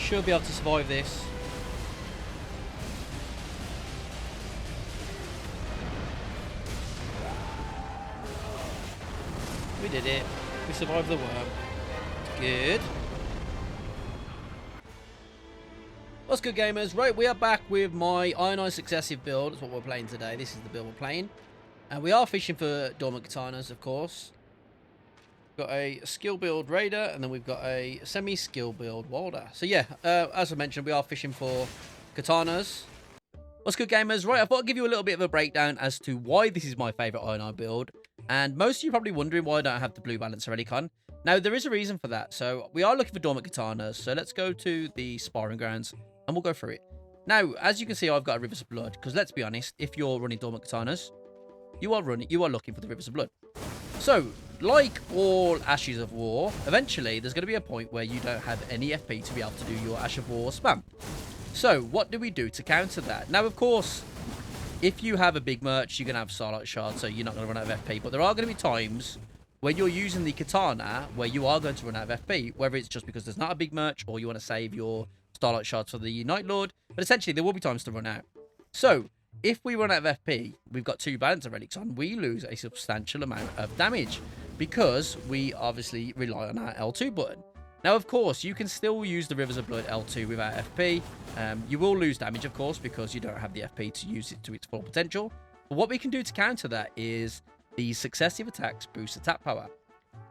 should be able to survive this. We did it. We survived the worm. Good. What's good, gamers? Right, we are back with my Ironeye successive build. That's what we're playing today. This is the build we're playing. And we are fishing for dormant katanas, of course. Got a skill build raider, and then we've got a semi-skill build wilder. So yeah, as I mentioned, we are fishing for katanas. What's good, gamers? Right, I thought I'd give you a little bit of a breakdown as to why this is my favourite Ironeye build. And most of you are probably wondering why I don't have the blue balancer relic on. Now, there is a reason for that. So we are looking for dormant katanas. So let's go to the sparring grounds, and we'll go through it. Now, as you can see, I've got a Rivers of Blood. Because let's be honest, if you're running dormant katanas, you are looking for the Rivers of Blood. So, like all Ashes of War, eventually there's going to be a point where you don't have any FP to be able to do your Ash of War spam. So, what do we do to counter that? Now, of course, if you have a big merch, you're going to have Starlight Shard, so you're not going to run out of FP. But there are going to be times when you're using the katana where you are going to run out of FP, whether it's just because there's not a big merch or you want to save your Starlight Shards for the Night Lord. But essentially, there will be times to run out. So, if we run out of FP, we've got 2 balancer relics on, we lose a substantial amount of damage because we obviously rely on our L2 button. Now, of course, you can still use the Rivers of Blood L2 without FP. You will lose damage, of course, because you don't have the FP to use it to its full potential. But what we can do to counter that is the successive attacks boost attack power.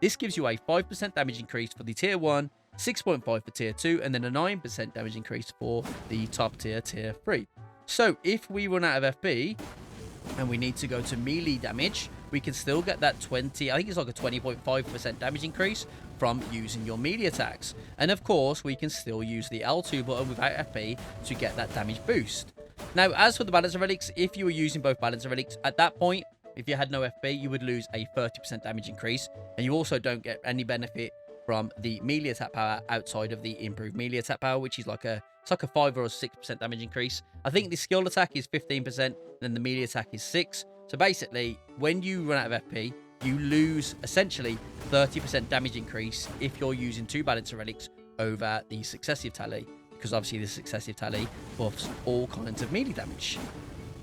This gives you a 5% damage increase for the tier 1, 6.5 for tier 2, and then a 9% damage increase for the top tier, tier 3. So, if we run out of FP and we need to go to melee damage, we can still get that 20, I think it's like a 20.5% damage increase from using your melee attacks. And of course, we can still use the L2 button without FP to get that damage boost. Now, as for the balancer relics, if you were using both balancer relics, at that point, if you had no FP, you would lose a 30% damage increase. And you also don't get any benefit from the melee attack power outside of the improved melee attack power, which is like a 5 or a 6% damage increase. I think the skill attack is 15%, and then the melee attack is 6. So basically, when you run out of FP, you lose essentially 30% damage increase if you're using 2 balancer relics over the successive tally, because obviously the successive tally buffs all kinds of melee damage.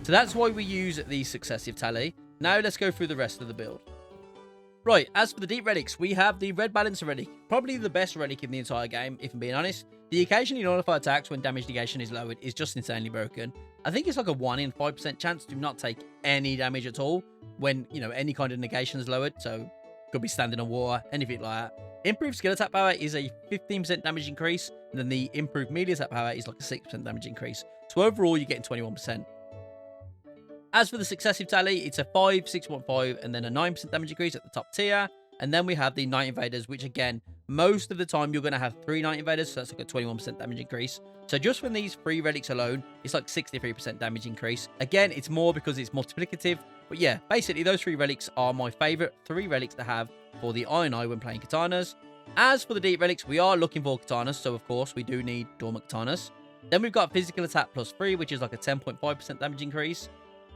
So that's why we use the successive tally. Now let's go through the rest of the build. Right, as for the deep relics, we have the red balancer relic, probably the best relic in the entire game, if I'm being honest. The occasionally nullify attacks when damage negation is lowered is just insanely broken. I think it's like a 1 in 5% chance to not take any damage at all when, you know, any kind of negation is lowered. So, could be standing on water, anything like that. Improved skill attack power is a 15% damage increase, and then the improved melee attack power is like a 6% damage increase. So overall, you're getting 21%. As for the successive tally, it's a 5, 6.5, and then a 9% damage increase at the top tier. And then we have the Night Invaders, which again, most of the time you're going to have 3 Night Invaders, so that's like a 21% damage increase. So just from these 3 relics alone, it's like 63% damage increase. Again, it's more because it's multiplicative. But yeah, basically those 3 relics are my favourite 3 relics to have for the Ironeye when playing katanas. As for the deep relics, we are looking for katanas, so of course we do need dormant katanas. Then we've got physical attack plus 3, which is like a 10.5% damage increase.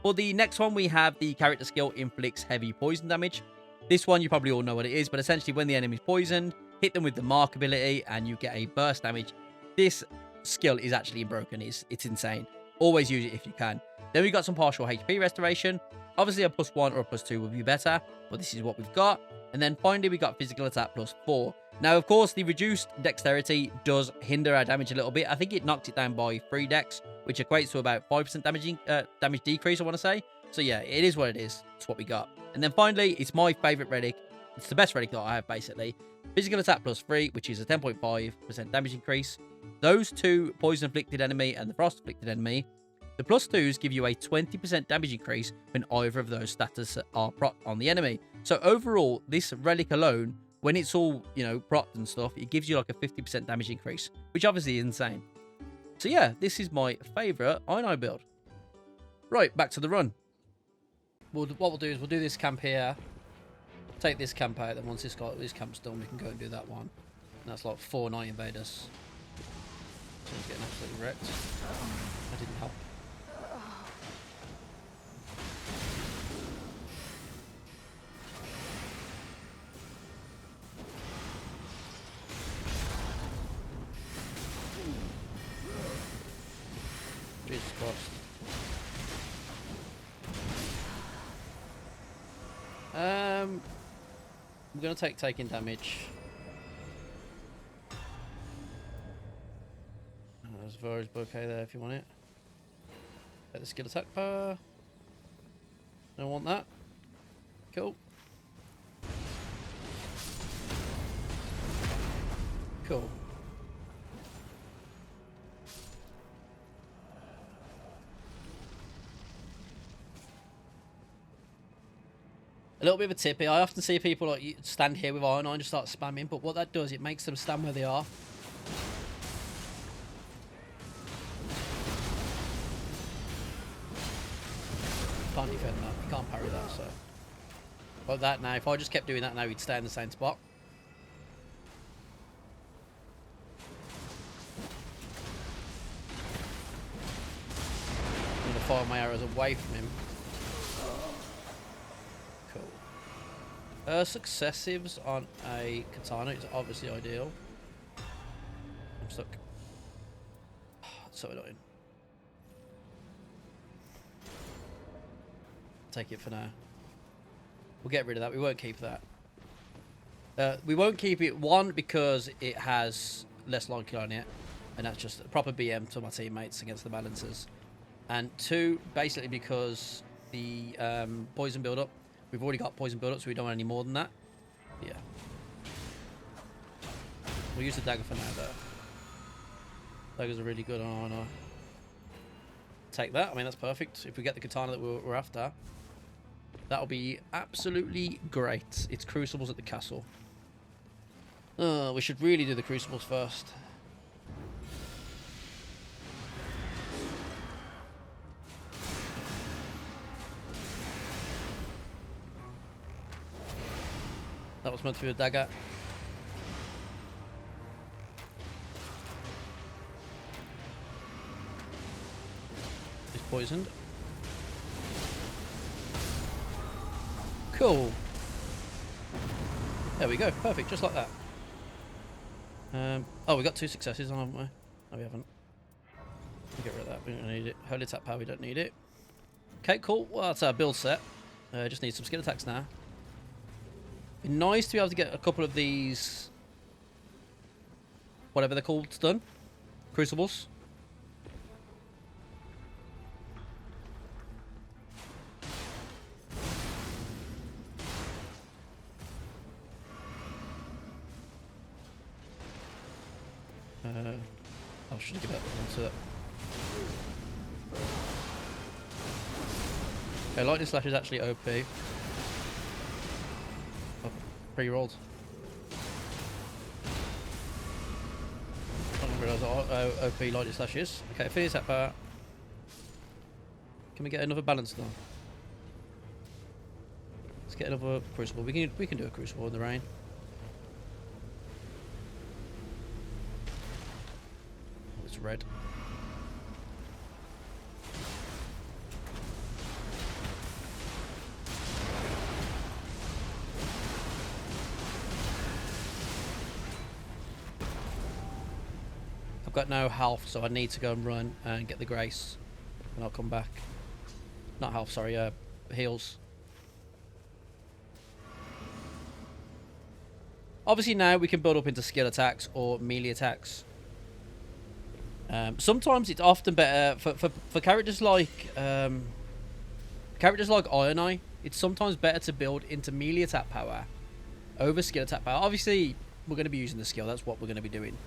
For the next one, we have the character skill inflicts heavy poison damage. This one, you probably all know what it is, but essentially when the enemy's poisoned, hit them with the mark ability and you get a burst damage. This skill is actually broken. It's insane. Always use it if you can. Then we've got some partial HP restoration. Obviously a +1 or a +2 would be better, but this is what we've got. And then finally, we got physical attack +4. Now, of course, the reduced dexterity does hinder our damage a little bit. I think it knocked it down by 3 dex, which equates to about 5% damage decrease, I want to say. So yeah, it is what it is. It's what we got. And then finally, it's my favorite relic. It's the best relic that I have, basically. Physical attack +3, which is a 10.5% damage increase. Those 2 poison-afflicted enemy and the frost-afflicted enemy, the +2s give you a 20% damage increase when either of those status are procced on the enemy. So overall, this relic alone, when it's all, you know, procced and stuff, it gives you like a 50% damage increase, which obviously is insane. So yeah, this is my favourite Ironeye build. Right, back to the run. What we'll do is we'll do this camp here, take this camp out, then once this camp's done, we can go and do that one. And that's like 4 Night Invaders. So he's getting absolutely wrecked. That didn't help. I'm going to taking damage. There's a Varus bouquet there if you want it. Get the skill attack power. Don't want that. Cool. Cool. A little bit of a tip here. I often see people like stand here with Ironeye and just start spamming, but what that does, it makes them stand where they are. Can't defend that. You can't parry that, so. Like that now. If I just kept doing that now, he'd stay in the same spot. I'm gonna fire my arrows away from him. Cool. Successives on a katana is obviously ideal. I'm stuck. So annoying. Take it for now. We'll get rid of that. We won't keep that. We won't keep it, one, because it has less likely on it, and that's just a proper BM to my teammates against the balancers. And two, basically because the poison build-up, we've already got poison build-up, so we don't want any more than that. Yeah. We'll use the dagger for now, though. Daggers are really good on Ironeye. Take that. I mean, that's perfect. If we get the katana that we're after, that'll be absolutely great. It's crucibles at the castle. We should really do the crucibles first. That was meant to be a dagger. He's poisoned. Cool. There we go. Perfect. Just like that. Oh, we got 2 successes on, haven't we? No, we haven't. We'll get rid of that. We don't need it. Holy attack power. We don't need it. Okay, cool. Well, that's our build set. Just need some skill attacks now. Be nice to be able to get a couple of these, whatever they're called, done. Crucibles. I should give that one to that. Okay, lightning slash is actually OP. Oh, pre-rolled. I didn't realise what OP lightning slash is. Okay, finish that part. Can we get another balance now? Let's get another crucible. We can do a crucible in the rain. It's red. I've got no health, so I need to go and run and get the grace, and I'll come back. Not health, sorry, heals. Obviously now we can build up into skill attacks or melee attacks. Sometimes it's often better for characters like Ironeye. It's sometimes better to build into melee attack power over skill attack power. Obviously, we're going to be using the skill. That's what we're going to be doing.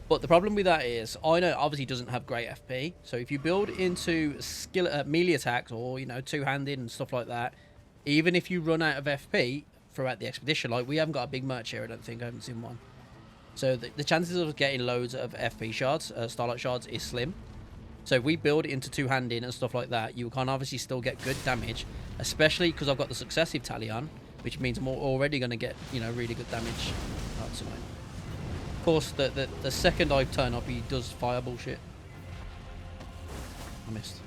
But the problem with that is Ironeye obviously doesn't have great FP. So if you build into skill melee attacks or two-handed and stuff like that, even if you run out of FP throughout the expedition, like we haven't got a big merch here, I don't think. I haven't seen one. So the chances of getting loads of FP shards, Starlight shards, is slim. So if we build into two-handed and stuff like that, you can obviously still get good damage, especially because I've got the successive tally on, which means I'm already going to get, really good damage. Oh, that's annoying. Of course, the second I turn up, he does fire bullshit. I missed.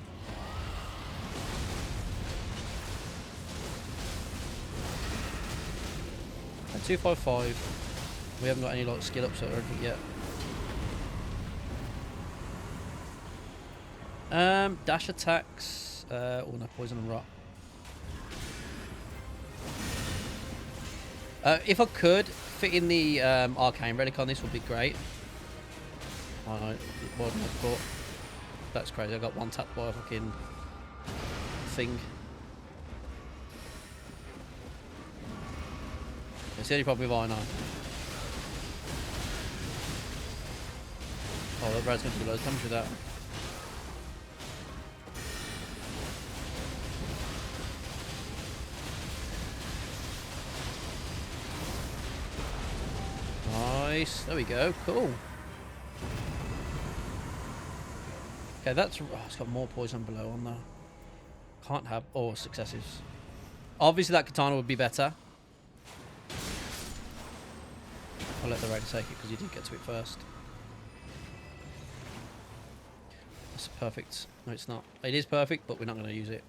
At 255. We haven't got any like skill ups or anything yet. Dash attacks. Oh no, poison and rot. If I could fit in the arcane relic on this, would be great. Oh no, more than I thought. That's crazy. I got one tapped by a fucking thing. It's the only problem with Ironeye. Oh, that rad's going to do loads of damage with that. Nice. There we go. Cool. Okay, that's... Oh, it's got more poison below on there. Can't have... Oh, successives. Obviously, that katana would be better. I'll let the raider take it because you did get to it first. That's perfect. No, it's not. It is perfect, but we're not going to use it.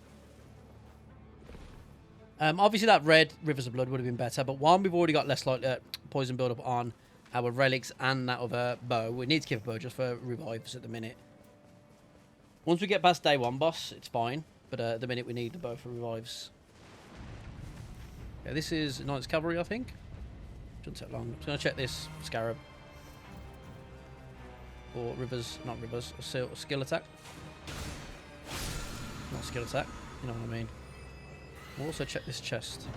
Obviously, that red Rivers of Blood would have been better, but one, we've already got less like poison build-up on our relics and that other bow. We need to keep a bow just for revives at the minute. Once we get past day 1 boss, it's fine, but at the minute we need the bow for revives. Yeah, this is Knight's Cavalry, I think. Shouldn't take long. I'm just going to check this Scarab. Or Rivers, not Rivers, a skill attack. Not skill attack, you know what I mean. We'll also check this chest.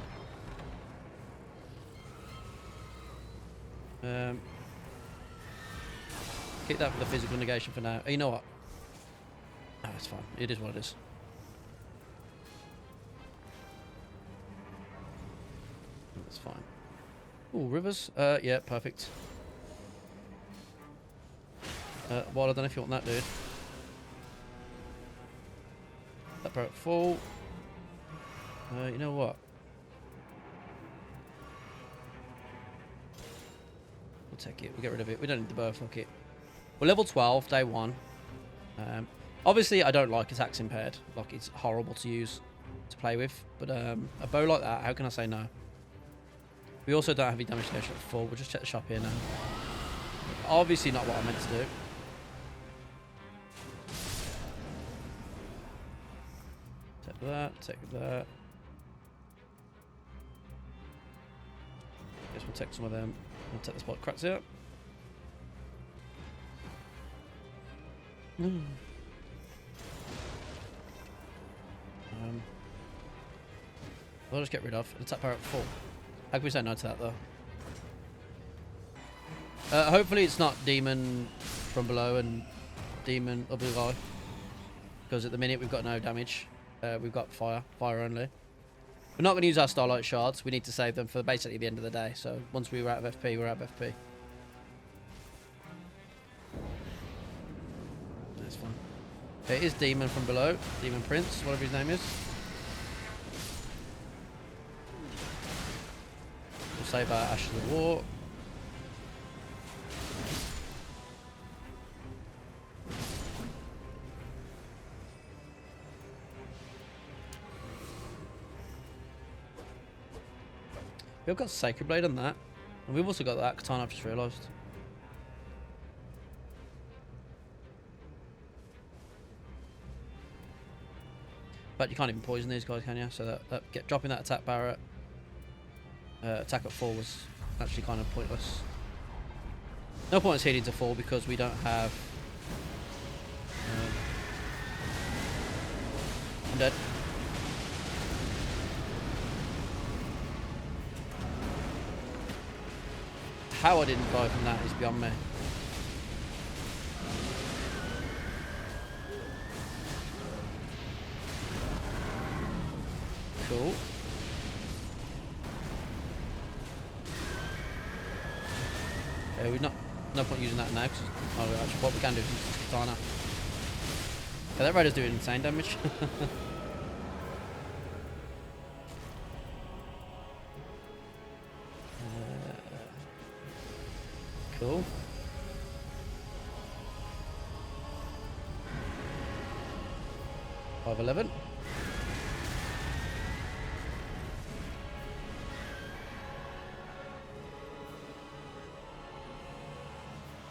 Keep that for the physical negation for now. Oh, you know what? Oh, it's fine. It is what it is. That's fine. Oh, Rivers. Yeah, perfect. Well, I don't know if you want that, dude. That broke full. You know what? We'll take it. We'll get rid of it. We don't need the bow. Fuck it. We're level 12, day 1. Obviously, I don't like attacks impaired. Like, it's horrible to use, to play with. But a bow like that, how can I say no? We also don't have any damage negation at full. We'll just check the shop here now. Obviously not what I meant to do. Take that, take that. Guess we'll take some of them. We'll take the spot cracks out. I'll just get rid of. Attack power at full. How can we say no to that though? Hopefully it's not demon from below and demon up below. Because at the minute we've got no damage. We've got fire only. We're not going to use our Starlight Shards. We need to save them for basically the end of the day. So once we're out of FP, we're out of FP. That's fine. Okay, it is demon from below. Demon Prince, whatever his name is. We'll save our Ashes of War. We've got Sacred Blade on that. And we've also got that katana, I've just realised. But you can't even poison these guys, can you? So dropping that attack power at attack at 4 was actually kind of pointless. No point in healing to 4 because we don't have... I'm dead. How I didn't die from that is beyond me. Cool. Okay, we've no point using that now because actually what we can do is use katana. Okay, that raider's doing insane damage. Cool. $511.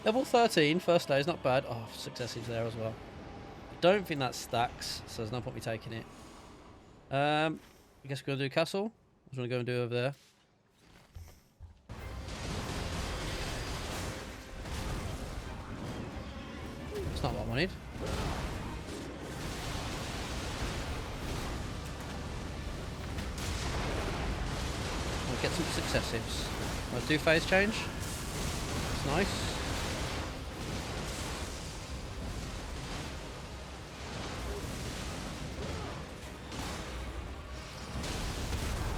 Level 13, first day is not bad. Oh, successes there as well. Don't think that stacks, so there's no point me taking it. I guess we're gonna do castle. What do you want to go and do over there? That's not what I wanted. We'll get some successives. Let's do phase change. It's nice.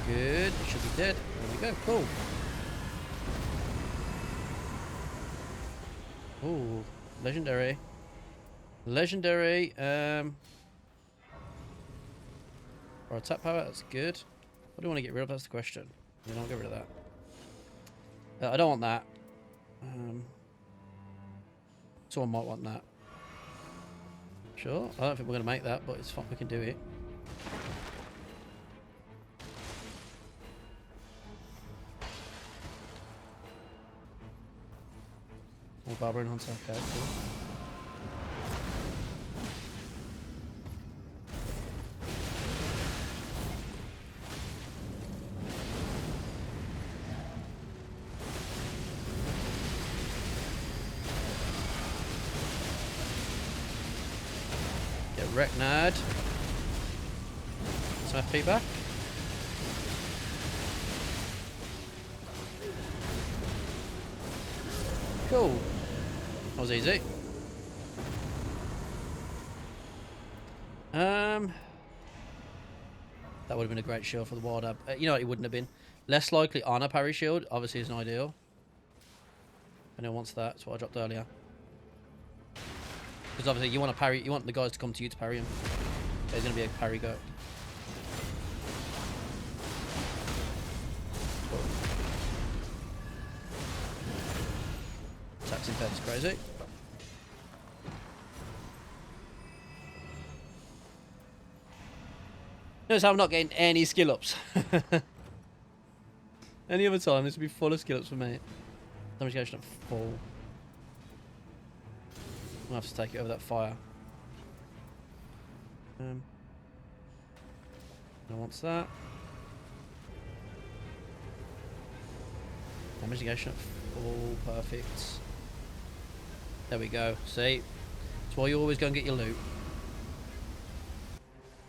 Good. It should be dead. There we go. Cool. Ooh, legendary. Legendary. Or attack power. That's good. What do you want to get rid of? That's the question. You don't get rid of that. I don't want that. Someone might want that. Sure. I don't think we're going to make that, but it's fine. We can do it. Oh, Barbara and Hunter. Okay, cool. Get Reknad. Some FP back. Cool. That was easy. That would have been a great shield for the wild ab. You know what it wouldn't have been? Less likely on a parry shield, obviously isn't ideal. Anyone wants that, that's what I dropped earlier. Because obviously you want to parry, you want the guys to come to you to parry him. There's going to be a parry go. Cool. Attacks impaired is crazy. Notice how I'm not getting any skill ups. Any other time, this would be full of skill ups for me. Damage gauge at full. I'll have to take it over that fire. No one wants that. Damage negation at full, perfect. There we go. See? That's why you always go and get your loot.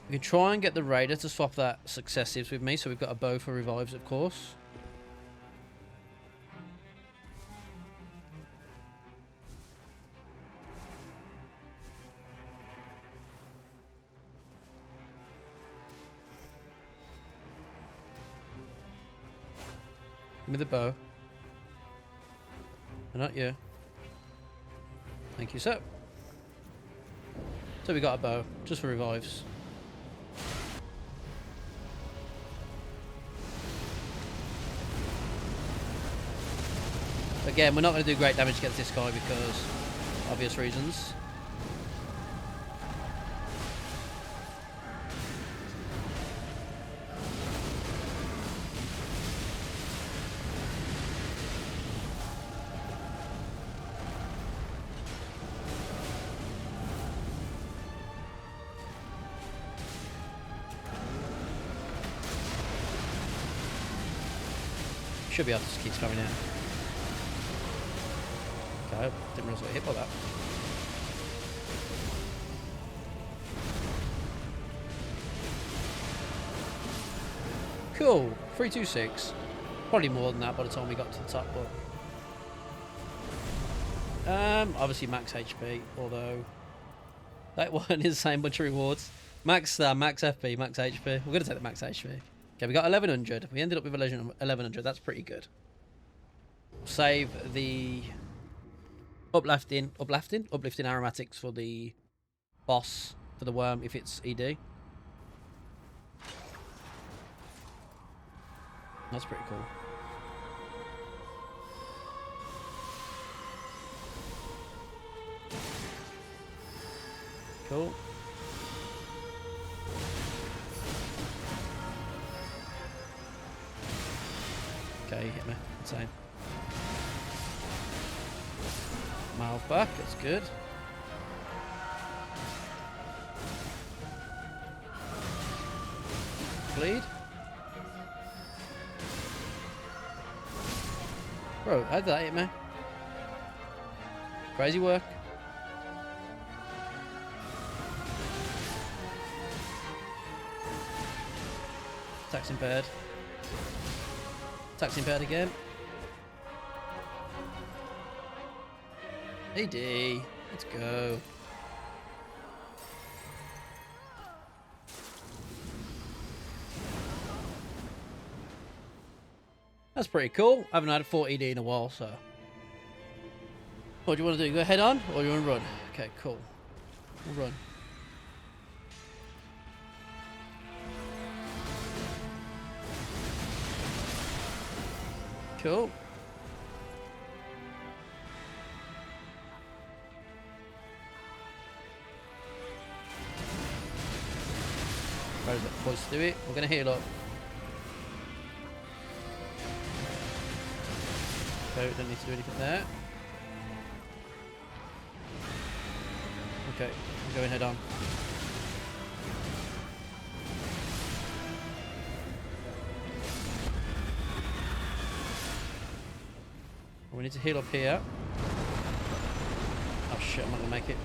We can try and get the raider to swap that successives with me, so we've got a bow for revives, of course. Give me the bow. Not you. Thank you, sir. So we got a bow, just for revives. Again, we're not going to do great damage against this guy because obvious reasons. Should be able to just keep coming in. Okay, didn't realize I got hit by that. Cool, 326. Probably more than that by the time we got to the top, but obviously max HP, although that one is the same bunch of rewards. Max FP, max HP. We're gonna take the max HP. Okay, we got 1100. We ended up with 1100. That's pretty good. Save the uplifting aromatics for the boss, for the worm if it's ED. That's pretty cool. Cool. Okay, you hit me. Insane. Mouth back, that's good. Bleed. Bro, how did that hit me? Crazy work. Attacks impaired. Attacks impaired again. AD. Let's go. That's pretty cool. I haven't had a 4 ED in a while, so. What do you want to do? Go head on, or you want to run? Okay, cool. We'll run. Cool. Right, let's do it. We're gonna heal up. Okay, we don't need to do anything there. Okay, I'm going head on. We need to heal up here. Oh shit, I'm not gonna make it.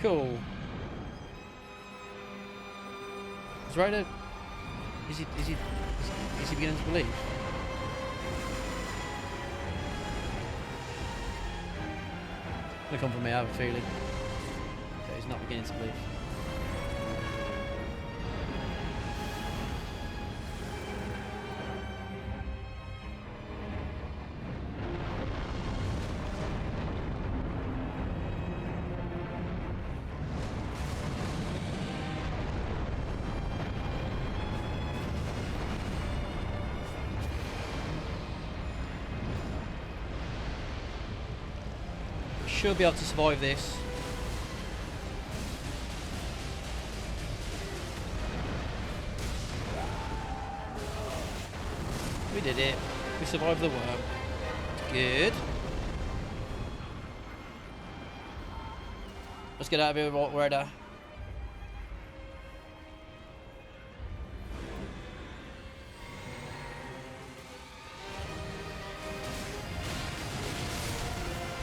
Cool. Is Ryder... Is he beginning to believe? It's gonna come from me, I have a feeling. Okay, he's not beginning to believe. Should be able to survive this. We did it. We survived the worm. Good. Let's get out of here, Ryder.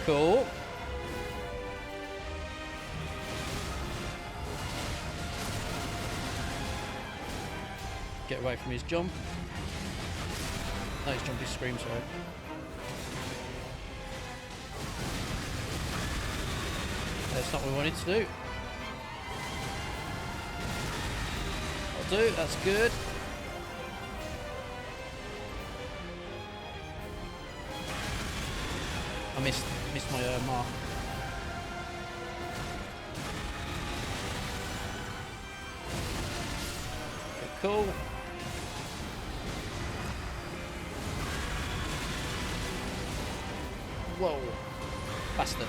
Cool. Get away from his jump. No, his jump is scream, sorry. That's not what we wanted to do. I'll do, that's good. I missed my mark. Okay, cool. Whoa, bastard.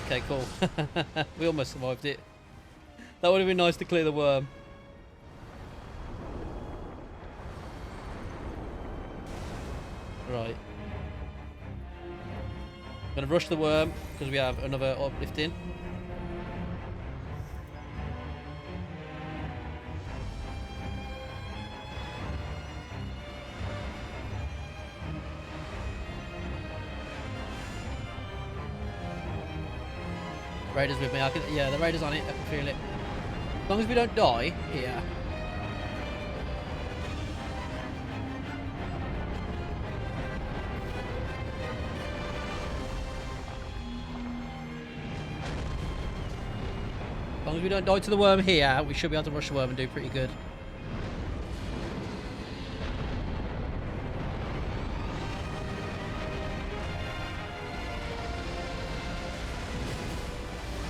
Okay, cool. We almost survived it. That would have been nice to clear the worm. Right. I'm going to rush the worm because we have another uplifting. Raiders with me. Yeah, the Raiders on it. I can feel it. As long as we don't die here. As long as we don't die to the worm here, we should be able to rush the worm and do pretty good.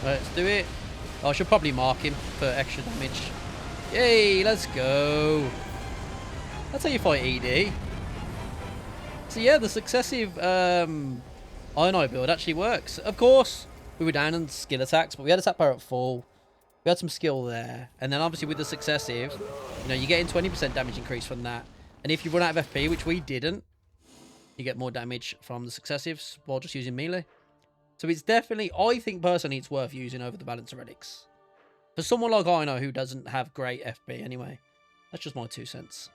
Let's do it. Oh, I should probably mark him for extra damage. Yay, let's go. That's how you fight ED. So yeah, the successive Ironeye build actually works. Of course, we were down on skill attacks, but we had attack power at full. We had some skill there. And then obviously with the successive, you know, you're getting 20% damage increase from that. And if you run out of FP, which we didn't, you get more damage from the successives while just using melee. So it's definitely, I think personally, it's worth using over the Balancer Relics. For someone like Ironeye who doesn't have great FP anyway. That's just my 2 cents.